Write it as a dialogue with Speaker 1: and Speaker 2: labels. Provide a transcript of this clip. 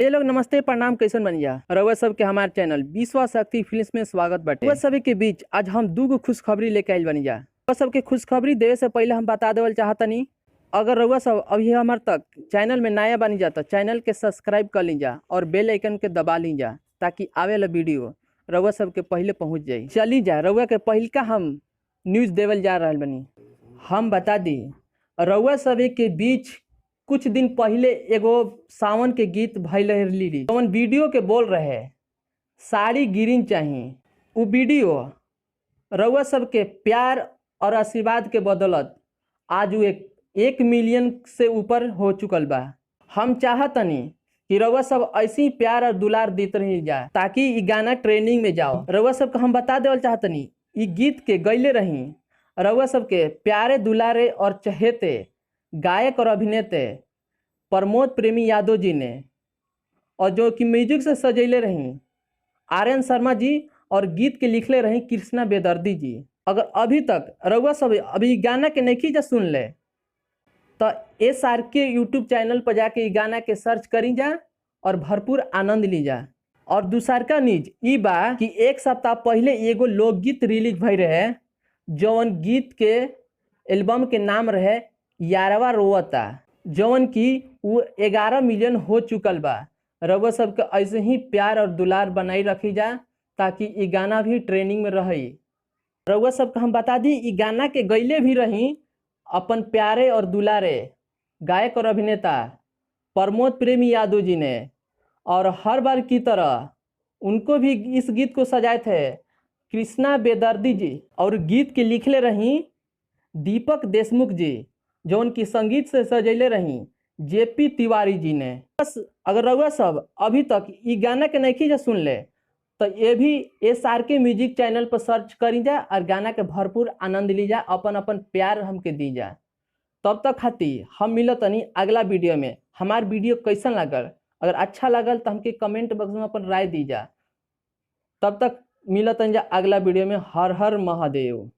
Speaker 1: ये लोग नमस्ते प्रणाम कैसन बनिया रउआ सब के हमारे चैनल विश्वा शक्ति फिल्म्स में स्वागत बाटे। रउआ सभी के बीच आज हम दूगो खुशखबरी लेके आइल बनी जा। रउआ सब के खुशखबरी देवे से पहले हम बता देवल चाहतनी, अगर रउआ सब अभी हमारे तक चैनल में नया बनी जा तो चैनल के सब्सक्राइब कर लीजा और बेल आइकन के दबा लीजा ताकि आवे वाला वीडियो रउआ सब के पहले पहुँच जाये। चली जा रउआ के पहल का हम न्यूज देवल जा रहा बनी। हम बता दी रउआ सभी के बीच कुछ दिन पहले एगो सावन के गीत भइल रही जवन वीडियो के बोल रहे साड़ी गिरिन चाहिए। वो वीडियो रउआ सब के प्यार और आशीर्वाद के बदौलत आज वो 1 मिलियन से ऊपर हो चुकल बा। हम चाहतनी कि रउआ सब ऐसे ही प्यार और दुलार देते रही जाए ताकि ये गाना ट्रेंडिंग में जाओ। रउआ सब को हम बता देवल चाहतनी ये गीत के गैले रही रउआ सब के प्यारे दुलारे और चहेते गायक और अभिनेता प्रमोद प्रेमी यादव जी ने, और जो कि म्यूजिक से सजेले रही आर्यन शर्मा जी और गीत के लिखले रही कृष्णा बेदर्दी जी। अगर अभी तक रउआ सब अभी गाना के नहीं जा सुन ले तो SR के यूट्यूब चैनल पर जाके गाना के सर्च करी जा और भरपूर आनंद ली जा। और दूसरका न्यूज ई बा कि 1 सप्ताह पहले एगो लोकगीत रिलीज भई रहे जौन गीत के एल्बम के नाम रहे यारवा रोवता, जौन की वो 11 मिलियन हो चुकल बा। रउआ सबके ऐसे ही प्यार और दुलार बनाई रखी जा ताकि ये गाना भी ट्रेंडिंग में रही। रउआ सबके हम बता दी ये गाना के गैले भी रही अपन प्यारे और दुलारे गायक और अभिनेता प्रमोद प्रेमी यादव जी ने, और हर बार की तरह उनको भी इस गीत को सजाए थे कृष्णा बेदर्दी जी, और गीत के लिखले रही दीपक देशमुख जी, जो उनकी संगीत से सजेले रही JP तिवारी जी ने। बस अगर रउआ सब अभी तक ये गाना के नहीं जा सुन ले तो ये भी SR के म्यूजिक चैनल पर सर्च करी जा और गाना के भरपूर आनंद ली जा, अपन अपन प्यार हमके दी जा। तब तक खातिर हम मिलतनी अगला वीडियो में। हमार वीडियो कैसन लागल, अगर अच्छा लागल तो हमके कमेंट बॉक्स में अपन राय दी जा। तब तक मिलतन जा अगला वीडियो में। हर हर महादेव।